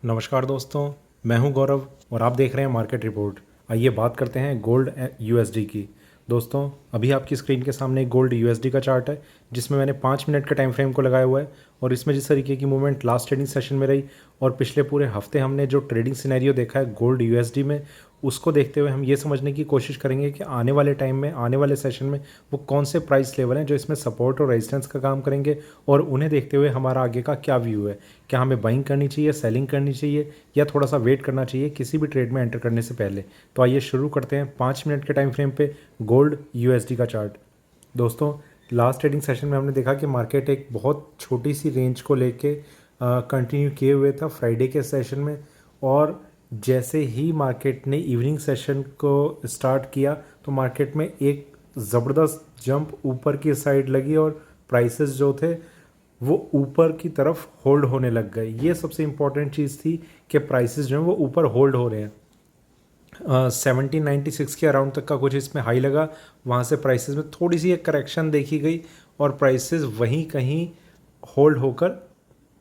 नमस्कार दोस्तों, मैं हूं गौरव और आप देख रहे हैं मार्केट रिपोर्ट। आइए बात करते हैं गोल्ड यूएसडी की। दोस्तों, अभी आपकी स्क्रीन के सामने एक गोल्ड यूएसडी का चार्ट है जिसमें मैंने 5 मिनट के टाइम फ्रेम को लगाया हुआ है और इसमें जिस तरीके की मूवमेंट लास्ट ट्रेडिंग सेशन में रही और पिछले पूरे हफ्ते हमने जो ट्रेडिंग सिनेरियो देखा है गोल्ड यूएसडी में, उसको देखते हुए हम ये समझने की कोशिश करेंगे कि आने वाले टाइम में, आने वाले सेशन में वो कौन से प्राइस लेवल हैं जो इसमें सपोर्ट और रेजिस्टेंस का काम करेंगे और उन्हें देखते हुए हमारा आगे का क्या व्यू है। क्या हमें बाइंग करनी चाहिए, सेलिंग करनी चाहिए या थोड़ा सा वेट करना चाहिए किसी भी ट्रेड में एंटर करने से पहले। तो आइए शुरू करते हैं 5 मिनट के टाइम फ्रेम पे गोल्ड यूएसडी का चार्ट। दोस्तों, लास्ट ट्रेडिंग सेशन में हमने देखा कि मार्केट एक बहुत छोटी सी रेंज को लेके कंटिन्यू किए हुए था फ्राइडे के सेशन में, और जैसे ही मार्केट ने इवनिंग सेशन को स्टार्ट किया तो मार्केट में एक ज़बरदस्त जंप ऊपर की साइड लगी और प्राइसेस जो थे वो ऊपर की तरफ होल्ड होने लग गए। ये सबसे इम्पॉर्टेंट चीज़ थी कि प्राइसेस जो हैं वो ऊपर होल्ड हो रहे हैं। 1796 के अराउंड तक का कुछ इसमें हाई लगा, वहाँ से प्राइसेस में थोड़ी सी एक करेक्शन देखी गई और प्राइसेस वहीं कहीं होल्ड होकर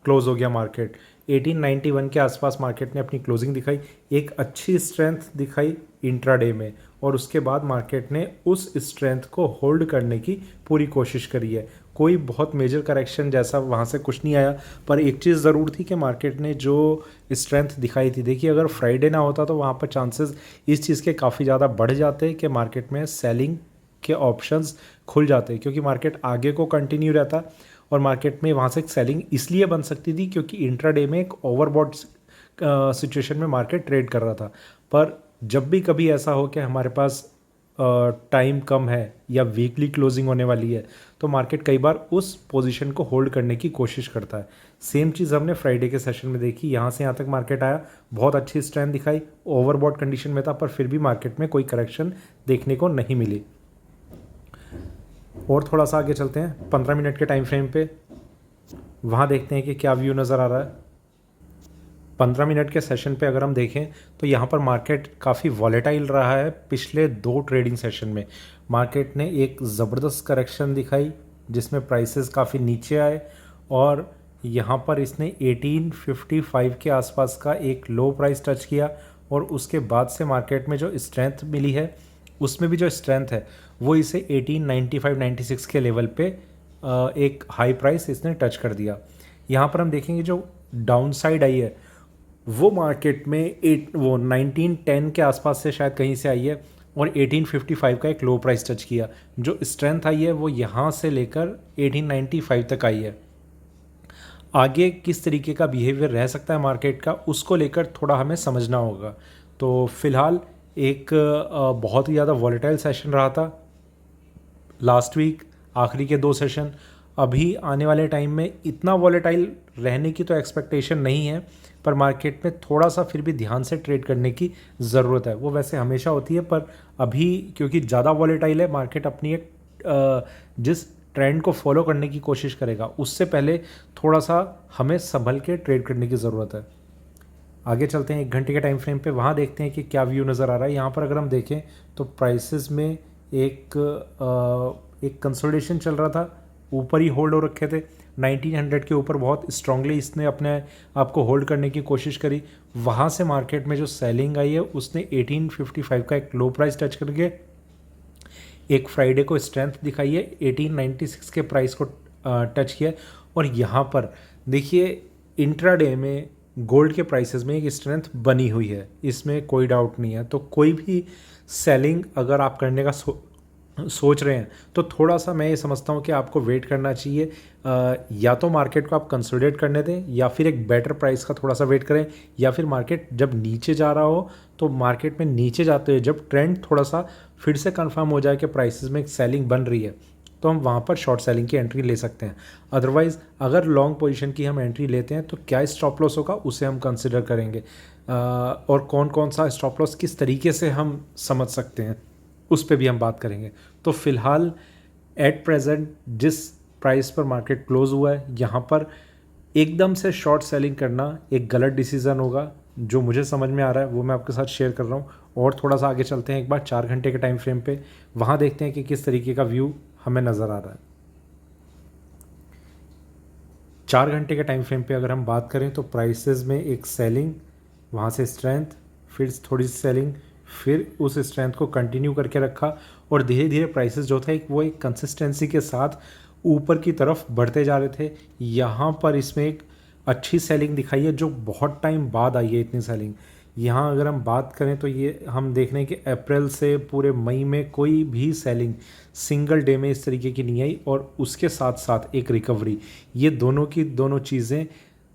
क्लोज हो गया मार्केट। 1891 के आसपास मार्केट ने अपनी क्लोजिंग दिखाई, एक अच्छी स्ट्रेंथ दिखाई इंट्राडे में, और उसके बाद मार्केट ने उस स्ट्रेंथ को होल्ड करने की पूरी कोशिश करी है। कोई बहुत मेजर करेक्शन जैसा वहाँ से कुछ नहीं आया, पर एक चीज़ ज़रूर थी कि मार्केट ने जो स्ट्रेंथ दिखाई थी, देखिए अगर फ्राइडे ना होता तो वहाँ पर चांसेस इस चीज़ के काफ़ी ज़्यादा बढ़ जाते कि मार्केट में सेलिंग के ऑप्शंस खुल जाते, क्योंकि मार्केट आगे को कंटिन्यू रहता और मार्केट में वहाँ से एक सेलिंग इसलिए बन सकती थी क्योंकि इंट्राडे में एक ओवरबॉट सिचुएशन में मार्केट ट्रेड कर रहा था। पर जब भी कभी ऐसा हो कि हमारे पास टाइम कम है या वीकली क्लोजिंग होने वाली है तो मार्केट कई बार उस पोजीशन को होल्ड करने की कोशिश करता है। सेम चीज़ हमने फ्राइडे के सेशन में देखी, यहाँ से यहाँ तक मार्केट आया, बहुत अच्छी स्ट्रेंथ दिखाई, ओवरबॉट कंडीशन में था, पर फिर भी मार्केट में कोई करेक्शन देखने को नहीं मिली। और थोड़ा सा आगे चलते हैं 15 मिनट के टाइम फ्रेम पे, वहाँ देखते हैं कि क्या व्यू नज़र आ रहा है। 15 मिनट के सेशन पे अगर हम देखें तो यहाँ पर मार्केट काफ़ी वॉलेटाइल रहा है। पिछले 2 ट्रेडिंग सेशन में मार्केट ने एक ज़बरदस्त करेक्शन दिखाई जिसमें प्राइसेस काफ़ी नीचे आए और यहाँ पर इसने 1855 के आसपास का एक लो प्राइस टच किया और उसके बाद से मार्केट में जो स्ट्रेंथ मिली है उसमें भी जो स्ट्रेंथ है वो इसे 1895-96 के लेवल पे एक हाई प्राइस इसने टच कर दिया। यहाँ पर हम देखेंगे जो डाउन साइड आई है वो मार्केट में 1910 के आसपास से शायद कहीं से आई है और 1855 का एक लो प्राइस टच किया। जो स्ट्रेंथ आई है वो यहाँ से लेकर 1895 तक आई है। आगे किस तरीके का बिहेवियर रह सकता है मार्केट का, उसको लेकर थोड़ा हमें समझना होगा। तो फिलहाल एक बहुत ही ज़्यादा वॉलेटाइल सेशन रहा था लास्ट वीक, आखिरी के 2 सेशन। अभी आने वाले टाइम में इतना वॉलेटाइल रहने की तो एक्सपेक्टेशन नहीं है, पर मार्केट में थोड़ा सा फिर भी ध्यान से ट्रेड करने की ज़रूरत है। वो वैसे हमेशा होती है, पर अभी क्योंकि ज़्यादा वॉलेटाइल है मार्केट, अपनी एक जिस ट्रेंड को फॉलो करने की कोशिश करेगा उससे पहले थोड़ा सा हमें संभल के ट्रेड करने की ज़रूरत है। आगे चलते हैं 1 घंटे के टाइम फ्रेम पे, वहाँ देखते हैं कि क्या व्यू नज़र आ रहा है। यहाँ पर अगर हम देखें तो प्राइसेस में एक कंसोलिडेशन चल रहा था, ऊपर ही होल्ड हो रखे थे 1900 के ऊपर। बहुत स्ट्रांगली इसने अपने आप को होल्ड करने की कोशिश करी। वहाँ से मार्केट में जो सेलिंग आई है उसने 1855 का एक लो प्राइस टच करके एक फ्राइडे को स्ट्रेंथ दिखाई है, 1896 के प्राइस को टच किया। और यहाँ पर देखिए इंट्राडे में गोल्ड के प्राइसेस में एक स्ट्रेंथ बनी हुई है, इसमें कोई डाउट नहीं है। तो कोई भी सेलिंग अगर आप करने का सोच रहे हैं तो थोड़ा सा मैं ये समझता हूँ कि आपको वेट करना चाहिए। या तो मार्केट को आप कंसोलिडेट करने दें या फिर एक बेटर प्राइस का थोड़ा सा वेट करें, या फिर मार्केट जब नीचे जा रहा हो तो मार्केट में नीचे जाते हुए जब ट्रेंड थोड़ा सा फिर से कंफर्म हो जाए कि प्राइसेस में एक सेलिंग बन रही है तो हम वहाँ पर शॉर्ट सेलिंग की एंट्री ले सकते हैं। अदरवाइज़ अगर लॉन्ग पोजीशन की हम एंट्री लेते हैं तो क्या स्टॉप लॉस होगा उसे हम कंसिडर करेंगे, और कौन कौन सा स्टॉप लॉस किस तरीके से हम समझ सकते हैं उस पर भी हम बात करेंगे। तो फिलहाल एट प्रेजेंट जिस प्राइस पर मार्केट क्लोज हुआ है यहाँ पर एकदम से शॉर्ट सेलिंग करना एक गलत डिसीज़न होगा। जो मुझे समझ में आ रहा है वो मैं आपके साथ शेयर कर रहा हूँ। और थोड़ा सा आगे चलते हैं एक बार 4 घंटे के टाइम फ्रेम पे, वहाँ देखते हैं कि किस तरीके का व्यू हमें नज़र आ रहा है। 4 घंटे के टाइम फ्रेम पे अगर हम बात करें तो प्राइसेस में एक सेलिंग, वहाँ से स्ट्रेंथ, फिर थोड़ी सी सेलिंग, फिर उस स्ट्रेंथ को कंटिन्यू करके रखा और धीरे धीरे प्राइसेस जो था एक कंसिस्टेंसी के साथ ऊपर की तरफ बढ़ते जा रहे थे। यहाँ पर इसमें एक अच्छी सेलिंग दिखाई है जो बहुत टाइम बाद आई है इतनी सेलिंग। यहाँ अगर हम बात करें तो ये हम देख रहे हैं कि अप्रैल से पूरे मई में कोई भी सेलिंग सिंगल डे में इस तरीके की नहीं आई और उसके साथ साथ एक रिकवरी, ये दोनों की दोनों चीज़ें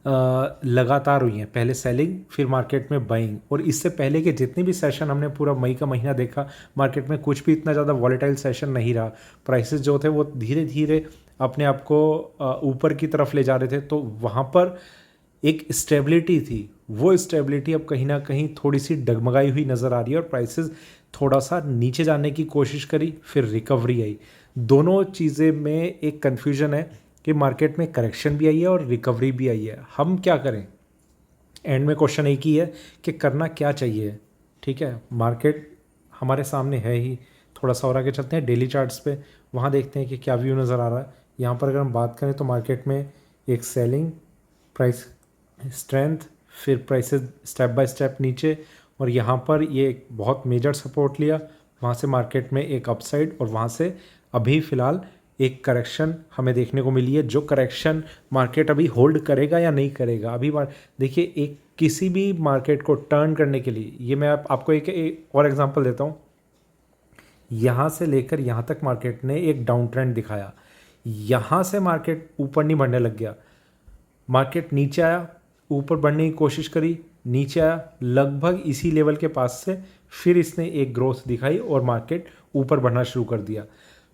लगातार हुई हैं। पहले सेलिंग फिर मार्केट में बाइंग, और इससे पहले के जितने भी सेशन हमने पूरा मई का महीना देखा मार्केट में कुछ भी इतना ज़्यादा वॉलेटाइल सेशन नहीं रहा। प्राइसेस जो थे वो धीरे धीरे अपने आप को ऊपर की तरफ ले जा रहे थे, तो वहाँ पर एक स्टेबिलिटी थी। वो स्टेबिलिटी अब कहीं ना कहीं थोड़ी सी डगमगाई हुई नज़र आ रही है और प्राइसेस थोड़ा सा नीचे जाने की कोशिश करी, फिर रिकवरी आई। दोनों चीज़ें में एक कन्फ्यूजन है कि मार्केट में करेक्शन भी आई है और रिकवरी भी आई है। हम क्या करें? एंड में क्वेश्चन एक ही है कि करना क्या चाहिए। ठीक है, मार्केट हमारे सामने है ही। थोड़ा सा और आगे चलते हैं डेली चार्ट्स पे, वहाँ देखते हैं कि क्या व्यू नज़र आ रहा है। यहाँ पर अगर हम बात करें तो मार्केट में एक सेलिंग, प्राइस स्ट्रेंथ, फिर प्राइसेस स्टेप बाय स्टेप नीचे, और यहाँ पर ये एक बहुत मेजर सपोर्ट लिया, वहाँ से मार्केट में एक अपसाइड, और वहाँ से अभी फ़िलहाल एक करेक्शन हमें देखने को मिली है। जो करेक्शन मार्केट अभी होल्ड करेगा या नहीं करेगा, अभी देखिए, एक किसी भी मार्केट को टर्न करने के लिए, ये मैं आपको एक और एग्जांपल देता हूँ। यहाँ से लेकर यहाँ तक मार्केट ने एक डाउन ट्रेंड दिखाया, यहाँ से मार्केट ऊपर नहीं बढ़ने लग गया, मार्केट नीचे आया, ऊपर बढ़ने की कोशिश करी, नीचे आया लगभग इसी लेवल के पास से, फिर इसने एक ग्रोथ दिखाई और मार्केट ऊपर बढ़ना शुरू कर दिया।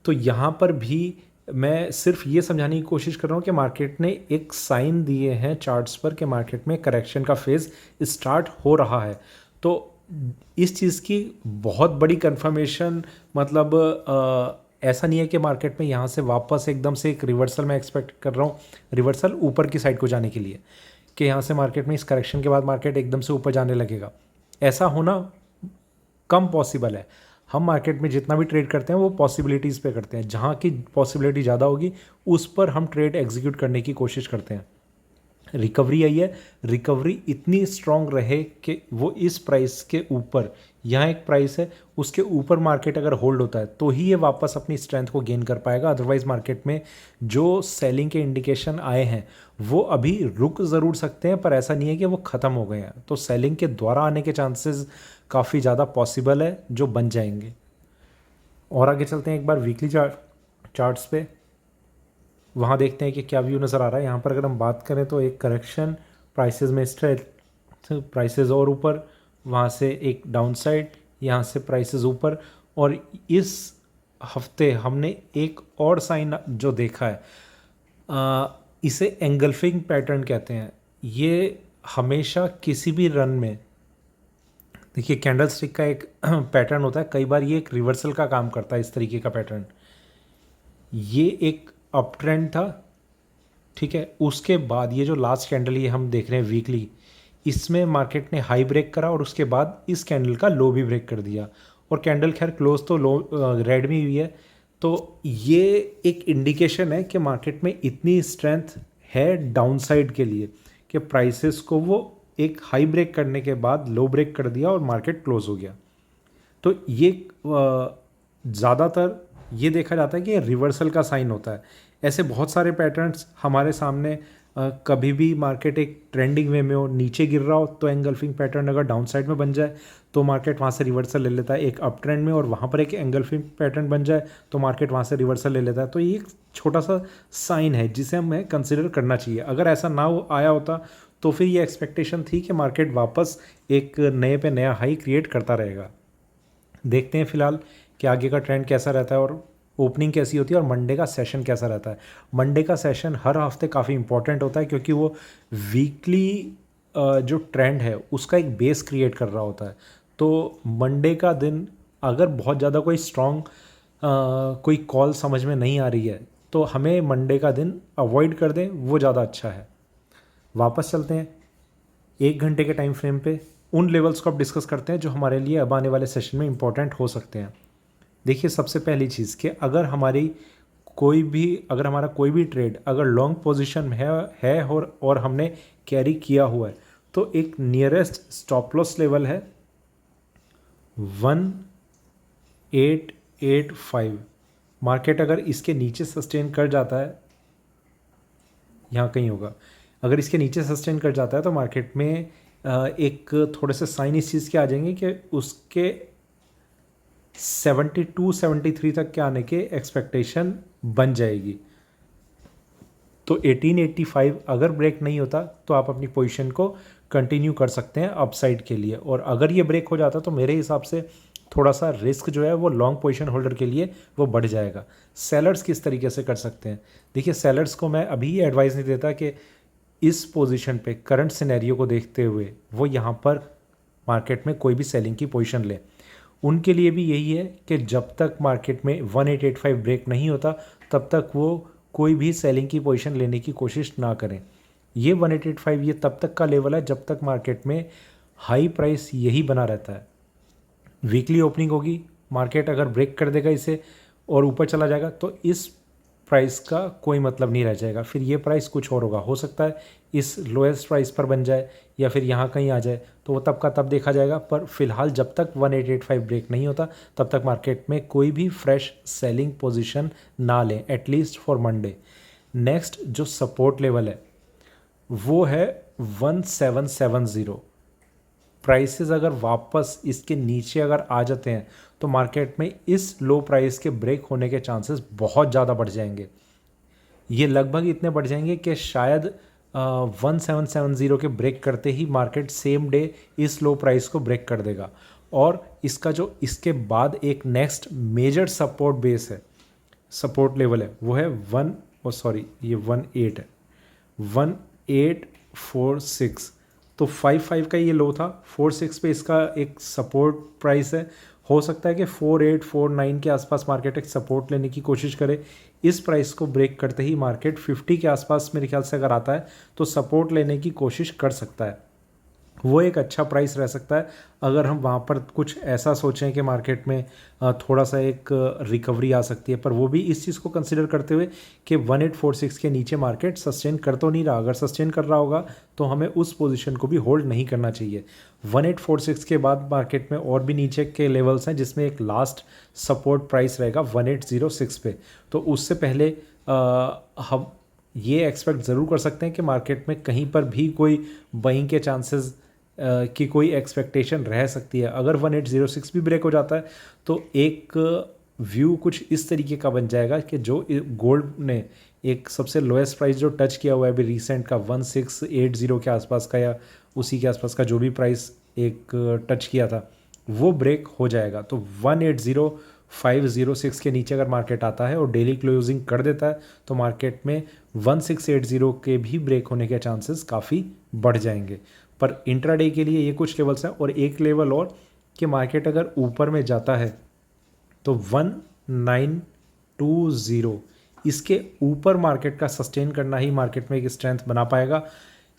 तो यहाँ पर भी मैं सिर्फ ये समझाने की कोशिश कर रहा हूँ कि मार्केट ने एक साइन दिए हैं चार्ट्स पर कि मार्केट में करेक्शन का फेज़ स्टार्ट हो रहा है। तो इस चीज़ की बहुत बड़ी कंफर्मेशन, मतलब ऐसा नहीं है कि मार्केट में यहाँ से वापस एकदम से एक रिवर्सल मैं एक्सपेक्ट कर रहा हूँ, रिवर्सल ऊपर की साइड को जाने के लिए, कि यहाँ से मार्केट में इस करेक्शन के बाद मार्केट एकदम से ऊपर जाने लगेगा। ऐसा होना कम पॉसिबल है। हम मार्केट में जितना भी ट्रेड करते हैं वो पॉसिबिलिटीज़ पे करते हैं, जहाँ की पॉसिबिलिटी ज़्यादा होगी उस पर हम ट्रेड एग्जीक्यूट करने की कोशिश करते हैं। रिकवरी आई है, रिकवरी इतनी स्ट्रांग रहे कि वो इस प्राइस के ऊपर, यहाँ एक प्राइस है उसके ऊपर मार्केट अगर होल्ड होता है तो ही ये वापस अपनी स्ट्रेंथ को गेन कर पाएगा। अदरवाइज मार्केट में जो सेलिंग के इंडिकेशन आए हैं वो अभी रुक ज़रूर सकते हैं, पर ऐसा नहीं है कि वो ख़त्म हो गए हैं। तो सेलिंग के द्वारा आने के चांसेस काफ़ी ज़्यादा पॉसिबल है जो बन जाएंगे। और आगे चलते हैं एक बार वीकली चार्ट्स पे, वहाँ देखते हैं कि क्या व्यू नज़र आ रहा है। यहाँ पर अगर हम बात करें तो एक करेक्शन, प्राइसेस में स्ट्रेंथ, प्राइसेस और ऊपर, वहाँ से एक डाउन साइड, यहाँ से प्राइसेस ऊपर, और इस हफ्ते हमने एक और साइन जो देखा है, इसे एंगल्फिंग पैटर्न कहते हैं। ये हमेशा किसी भी रन में, देखिए कैंडल स्टिक का एक पैटर्न होता है, कई बार ये एक रिवर्सल का काम करता है इस तरीके का पैटर्न। ये एक अप ट्रेंड था, ठीक है, उसके बाद ये जो लास्ट कैंडल ये हम देख रहे हैं वीकली, इसमें मार्केट ने हाई ब्रेक करा और उसके बाद इस कैंडल का लो भी ब्रेक कर दिया, और कैंडल खैर क्लोज तो लो रेड में हुई है। तो ये एक इंडिकेशन है कि मार्केट में इतनी स्ट्रेंथ है डाउन साइड के लिए कि प्राइसेस को वो एक हाई ब्रेक करने के बाद लो ब्रेक कर दिया और मार्केट क्लोज हो गया। तो ये ज़्यादातर ये देखा जाता है कि रिवर्सल का साइन होता है। ऐसे बहुत सारे पैटर्न्स हमारे सामने, कभी भी मार्केट एक ट्रेंडिंग वे में हो, नीचे गिर रहा हो तो एंगल्फिंग पैटर्न अगर डाउन साइड में बन जाए तो मार्केट वहाँ से रिवर्सल ले लेता है। एक अप ट्रेंड में और वहाँ पर एक एंगल्फिंग पैटर्न बन जाए तो मार्केट वहाँ से रिवर्सल ले लेता है। तो ये एक छोटा सा साइन है जिसे हमें कंसिडर करना चाहिए। अगर ऐसा ना आया होता तो फिर ये एक्सपेक्टेशन थी कि मार्केट वापस एक नए पे नया हाई क्रिएट करता रहेगा। देखते हैं फिलहाल कि आगे का ट्रेंड कैसा रहता है और ओपनिंग कैसी होती है और मंडे का सेशन कैसा रहता है। मंडे का सेशन हर हफ्ते काफ़ी इंपॉर्टेंट होता है क्योंकि वो वीकली जो ट्रेंड है उसका एक बेस क्रिएट कर रहा होता है। तो मंडे का दिन अगर बहुत ज़्यादा कोई स्ट्रॉन्ग कोई कॉल समझ में नहीं आ रही है तो हमें मंडे का दिन अवॉइड कर दें, वो ज़्यादा अच्छा है। वापस चलते हैं 1 घंटे के टाइम फ्रेम पे, उन लेवल्स को अब डिस्कस करते हैं जो हमारे लिए अब आने वाले सेशन में इंपॉर्टेंट हो सकते हैं। देखिए सबसे पहली चीज़ कि अगर हमारी कोई भी अगर हमारा कोई भी ट्रेड अगर लॉन्ग पोजीशन में है और हमने कैरी किया हुआ है तो एक नियरेस्ट स्टॉप लॉस लेवल है 1885। मार्केट अगर इसके नीचे सस्टेन कर जाता है, यहाँ कहीं होगा, अगर इसके नीचे सस्टेन कर जाता है तो मार्केट में एक थोड़े से साइन इस चीज़ के आ जाएंगे कि उसके 72-73 तक के आने के एक्सपेक्टेशन बन जाएगी। तो 1885 अगर ब्रेक नहीं होता तो आप अपनी पोजीशन को कंटिन्यू कर सकते हैं अपसाइड के लिए, और अगर ये ब्रेक हो जाता तो मेरे हिसाब से थोड़ा सा रिस्क जो है वो लॉन्ग पोजीशन होल्डर के लिए वो बढ़ जाएगा। सेलर्स किस तरीके से कर सकते हैं? देखिए, सेलर्स को मैं अभी ये एडवाइस नहीं देता कि इस पोजीशन पे करंट सिनेरियो को देखते हुए वो यहाँ पर मार्केट में कोई भी सेलिंग की पोजीशन ले। उनके लिए भी यही है कि जब तक मार्केट में 1885 ब्रेक नहीं होता तब तक वो कोई भी सेलिंग की पोजीशन लेने की कोशिश ना करें। ये 1885 ये तब तक का लेवल है जब तक मार्केट में हाई प्राइस यही बना रहता है। वीकली ओपनिंग होगी, मार्केट अगर ब्रेक कर देगा इसे और ऊपर चला जाएगा तो इस प्राइस का कोई मतलब नहीं रह जाएगा, फिर ये प्राइस कुछ और होगा। हो सकता है इस लोएस्ट प्राइस पर बन जाए या फिर यहाँ कहीं आ जाए, तो वो तब का तब देखा जाएगा। पर फिलहाल जब तक 1885 ब्रेक नहीं होता तब तक मार्केट में कोई भी फ्रेश सेलिंग पोजीशन ना लें, एटलीस्ट फॉर मंडे। नेक्स्ट जो सपोर्ट लेवल है वो है 1770। प्राइसेस अगर वापस इसके नीचे अगर आ जाते हैं तो मार्केट में इस लो प्राइस के ब्रेक होने के चांसेस बहुत ज़्यादा बढ़ जाएंगे। ये लगभग इतने बढ़ जाएंगे कि शायद 1770 के ब्रेक करते ही मार्केट सेम डे इस लो प्राइस को ब्रेक कर देगा। और इसका जो इसके बाद एक नेक्स्ट मेजर सपोर्ट बेस है, सपोर्ट लेवल है, वो है 18 है, 1846। तो 55 का ये लो था, 46 पे इसका एक सपोर्ट प्राइस है। हो सकता है कि 4849 के आसपास मार्केट एक सपोर्ट लेने की कोशिश करे। इस प्राइस को ब्रेक करते ही मार्केट 50 के आसपास मेरे ख्याल से अगर आता है तो सपोर्ट लेने की कोशिश कर सकता है। वो एक अच्छा प्राइस रह सकता है अगर हम वहाँ पर कुछ ऐसा सोचें कि मार्केट में थोड़ा सा एक रिकवरी आ सकती है। पर वो भी इस चीज़ को कंसिडर करते हुए कि 1846 के नीचे मार्केट सस्टेन कर तो नहीं रहा। अगर सस्टेन कर रहा होगा तो हमें उस पोजीशन को भी होल्ड नहीं करना चाहिए। 1846 के बाद मार्केट में और भी नीचे के लेवल्स हैं जिसमें एक लास्ट सपोर्ट प्राइस रहेगा 1806 पे। तो उससे पहले हम ये एक्सपेक्ट ज़रूर कर सकते हैं कि मार्केट में कहीं पर भी कोई बाइंग के चांसेस की कोई एक्सपेक्टेशन रह सकती है। अगर 1806 भी ब्रेक हो जाता है तो एक व्यू कुछ इस तरीके का बन जाएगा कि जो गोल्ड ने एक सबसे लोएस्ट प्राइस जो टच किया हुआ है अभी रिसेंट का 1680 के आसपास का या उसी के आसपास का जो भी प्राइस एक टच किया था वो ब्रेक हो जाएगा। तो 180506 के नीचे अगर मार्केट आता है और डेली क्लोजिंग कर देता है तो मार्केट में 1680 के भी ब्रेक होने के चांसेस काफ़ी बढ़ जाएंगे। पर इंट्राडे के लिए ये कुछ लेवल्स हैं और एक लेवल और कि मार्केट अगर ऊपर में जाता है तो 1920 इसके ऊपर मार्केट का सस्टेन करना ही मार्केट में एक स्ट्रेंथ बना पाएगा।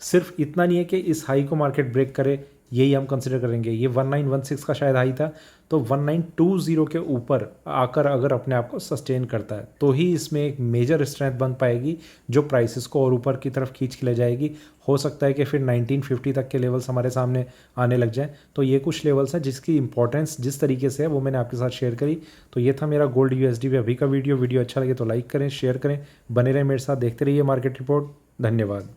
सिर्फ इतना नहीं है कि इस हाई को मार्केट ब्रेक करे, यही हम कंसिडर करेंगे। ये 1916 का शायद हाई था, तो 1920 के ऊपर आकर अगर अपने आप को सस्टेन करता है तो ही इसमें एक मेजर स्ट्रेंथ बन पाएगी जो प्राइसेस को और ऊपर की तरफ खींच के ले जाएगी। हो सकता है कि फिर 1950 तक के लेवल्स हमारे सामने आने लग जाएं। तो ये कुछ लेवल्स हैं जिसकी इंपॉर्टेंस जिस तरीके से है वो मैंने आपके साथ शेयर करी। तो ये था मेरा गोल्ड यूएसडी पे अभी का वीडियो अच्छा लगे तो लाइक करें, शेयर करें, बने रहें मेरे साथ, देखते रहिए मार्केट रिपोर्ट। धन्यवाद।